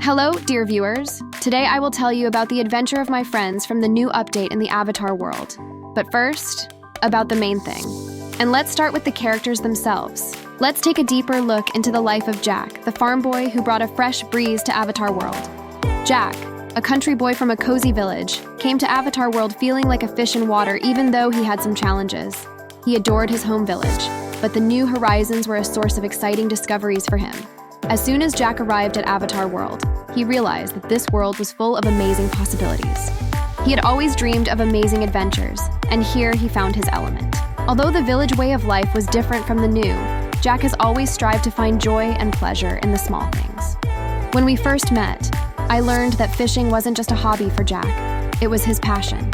Hello, dear viewers. Today I will tell you about the adventure of my friends from the new update in the Avatar world. But first, about the main thing. And let's start with the characters themselves. Let's take a deeper look into the life of Jack, the farm boy who brought a fresh breeze to Avatar world. Jack, a country boy from a cozy village, came to Avatar world feeling like a fish in water even though he had some challenges. He adored his home village, but the new horizons were a source of exciting discoveries for him. As soon as Jack arrived at Avatar world, he realized that this world was full of amazing possibilities. He had always dreamed of amazing adventures, and here he found his element. Although the village way of life was different from the new, Jack has always strived to find joy and pleasure in the small things. When we first met, I learned that fishing wasn't just a hobby for Jack, it was his passion.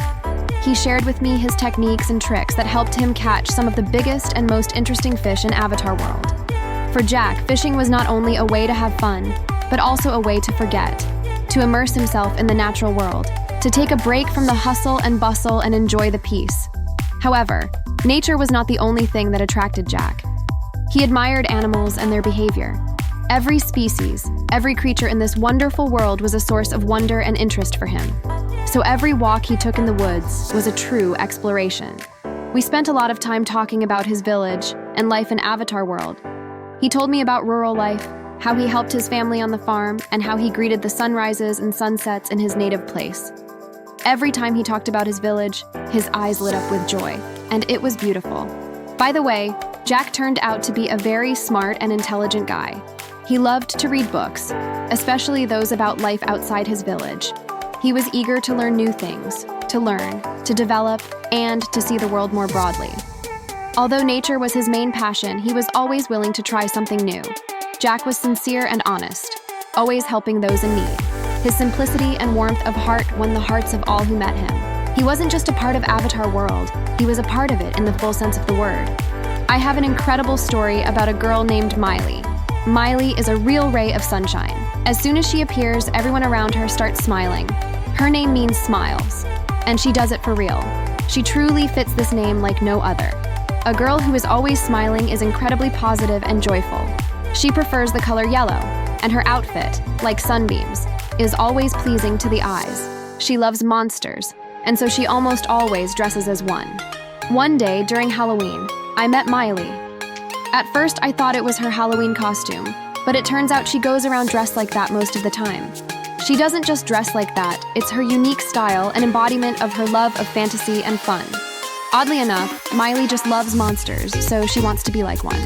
He shared with me his techniques and tricks that helped him catch some of the biggest and most interesting fish in Avatar world. For Jack, fishing was not only a way to have fun, but also a way to forget, to immerse himself in the natural world, to take a break from the hustle and bustle and enjoy the peace. However, nature was not the only thing that attracted Jack. He admired animals and their behavior. Every species, every creature in this wonderful world was a source of wonder and interest for him. So every walk he took in the woods was a true exploration. We spent a lot of time talking about his village and life in Avatar world. He told me about rural life, how he helped his family on the farm, and how he greeted the sunrises and sunsets in his native place. Every time he talked about his village, his eyes lit up with joy, and it was beautiful. By the way, Jack turned out to be a very smart and intelligent guy. He loved to read books, especially those about life outside his village. He was eager to learn new things, to learn, to develop, and to see the world more broadly. Although nature was his main passion, he was always willing to try something new. Jack was sincere and honest, always helping those in need. His simplicity and warmth of heart won the hearts of all who met him. He wasn't just a part of Avatar world, he was a part of it in the full sense of the word. I have an incredible story about a girl named Miley. Miley is a real ray of sunshine. As soon as she appears, everyone around her starts smiling. Her name means smiles, and she does it for real. She truly fits this name like no other. A girl who is always smiling is incredibly positive and joyful. She prefers the color yellow, and her outfit, like sunbeams, is always pleasing to the eyes. She loves monsters, and so she almost always dresses as one. One day, during Halloween, I met Miley. At first, I thought it was her Halloween costume, but it turns out she goes around dressed like that most of the time. She doesn't just dress like that, it's her unique style and embodiment of her love of fantasy and fun. Oddly enough, Miley just loves monsters, so she wants to be like one.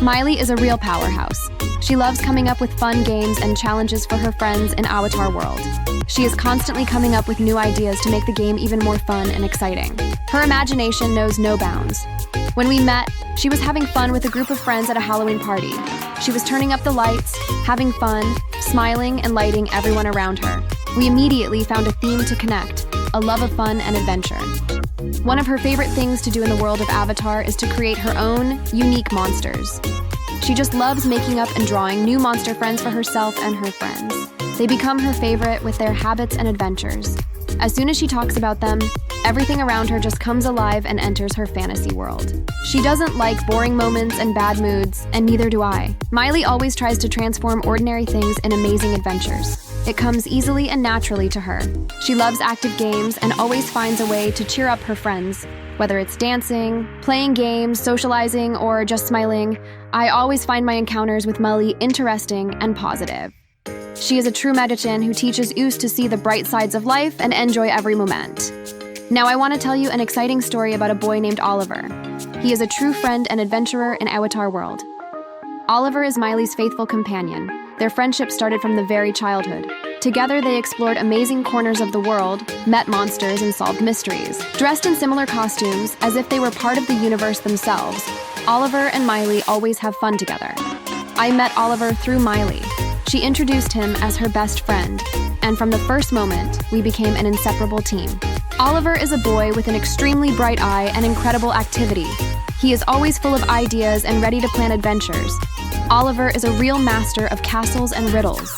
Miley is a real powerhouse. She loves coming up with fun games and challenges for her friends in Avatar world. She is constantly coming up with new ideas to make the game even more fun and exciting. Her imagination knows no bounds. When we met, she was having fun with a group of friends at a Halloween party. She was turning up the lights, having fun, smiling and lighting everyone around her. We immediately found a theme to connect, a love of fun and adventure. One of her favorite things to do in the world of Avatar is to create her own unique monsters. She just loves making up and drawing new monster friends for herself and her friends. They become her favorite with their habits and adventures. As soon as she talks about them, everything around her just comes alive and enters her fantasy world. She doesn't like boring moments and bad moods, and neither do I. Miley always tries to transform ordinary things in amazing adventures. It comes easily and naturally to her. She loves active games and always finds a way to cheer up her friends. Whether it's dancing, playing games, socializing, or just smiling, I always find my encounters with Miley interesting and positive. She is a true magician who teaches us to see the bright sides of life and enjoy every moment. Now I want to tell you an exciting story about a boy named Oliver. He is a true friend and adventurer in Avatar world. Oliver is Miley's faithful companion. Their friendship started from the very childhood. Together, they explored amazing corners of the world, met monsters, and solved mysteries. Dressed in similar costumes, as if they were part of the universe themselves, Oliver and Miley always have fun together. I met Oliver through Miley. She introduced him as her best friend, and from the first moment, we became an inseparable team. Oliver is a boy with an extremely bright eye and incredible activity. He is always full of ideas and ready to plan adventures. Oliver is a real master of castles and riddles.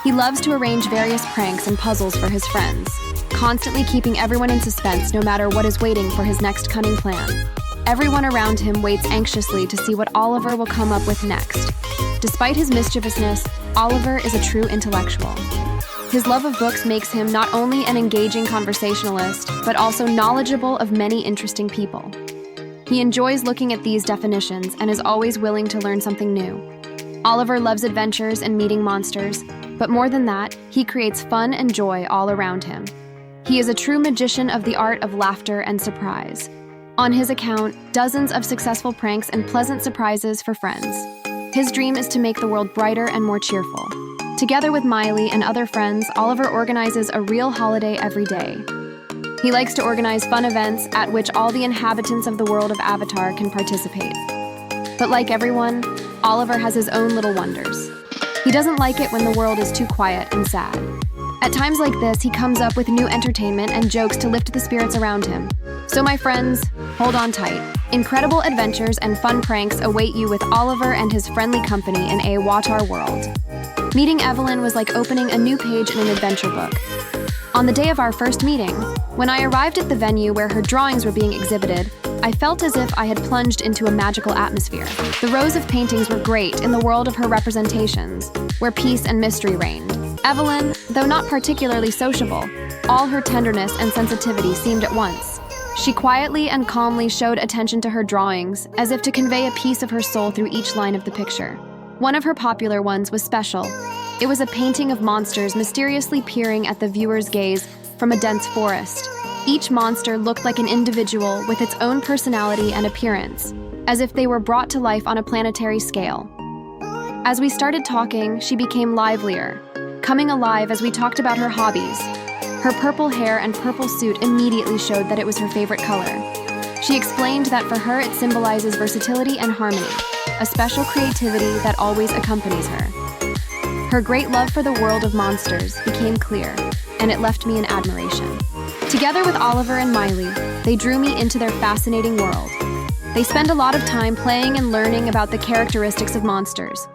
He loves to arrange various pranks and puzzles for his friends, constantly keeping everyone in suspense no matter what is waiting for his next cunning plan. Everyone around him waits anxiously to see what Oliver will come up with next. Despite his mischievousness, Oliver is a true intellectual. His love of books makes him not only an engaging conversationalist, but also knowledgeable of many interesting people. He enjoys looking at these definitions and is always willing to learn something new. Oliver loves adventures and meeting monsters, but more than that, he creates fun and joy all around him. He is a true magician of the art of laughter and surprise. On his account, dozens of successful pranks and pleasant surprises for friends. His dream is to make the world brighter and more cheerful. Together with Miley and other friends, Oliver organizes a real holiday every day. He likes to organize fun events at which all the inhabitants of the world of Avatar can participate. But like everyone, Oliver has his own little wonders. He doesn't like it when the world is too quiet and sad. At times like this, he comes up with new entertainment and jokes to lift the spirits around him. So my friends, hold on tight. Incredible adventures and fun pranks await you with Oliver and his friendly company in a Avatar world. Meeting Evelyn was like opening a new page in an adventure book. On the day of our first meeting, when I arrived at the venue where her drawings were being exhibited, I felt as if I had plunged into a magical atmosphere. The rows of paintings were great in the world of her representations, where peace and mystery reigned. Evelyn, though not particularly sociable, all her tenderness and sensitivity seemed at once. She quietly and calmly showed attention to her drawings, as if to convey a piece of her soul through each line of the picture. One of her popular ones was special. It was a painting of monsters mysteriously peering at the viewer's gaze from a dense forest. Each monster looked like an individual with its own personality and appearance, as if they were brought to life on a planetary scale. As we started talking, she became livelier, coming alive as we talked about her hobbies. Her purple hair and purple suit immediately showed that it was her favorite color. She explained that for her it symbolizes versatility and harmony, a special creativity that always accompanies her. Her great love for the world of monsters became clear, and it left me in admiration. Together with Oliver and Miley, they drew me into their fascinating world. They spend a lot of time playing and learning about the characteristics of monsters.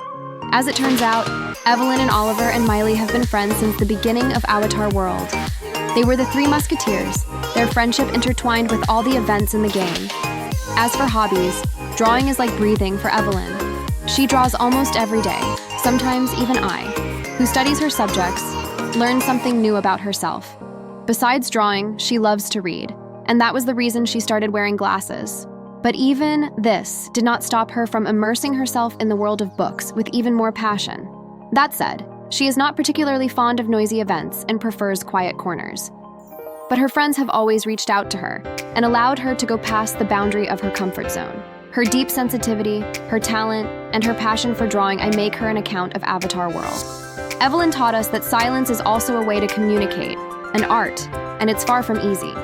As it turns out, Evelyn and Oliver and Miley have been friends since the beginning of Avatar World. They were the Three Musketeers, their friendship intertwined with all the events in the game. As for hobbies, drawing is like breathing for Evelyn. She draws almost every day, sometimes even I, who studies her subjects, learns something new about herself. Besides drawing, she loves to read, and that was the reason she started wearing glasses. But even this did not stop her from immersing herself in the world of books with even more passion. That said, she is not particularly fond of noisy events and prefers quiet corners. But her friends have always reached out to her and allowed her to go past the boundary of her comfort zone. Her deep sensitivity, her talent, and her passion for drawing, I make her an account of Avatar World. Evelyn taught us that silence is also a way to communicate, an art, and it's far from easy.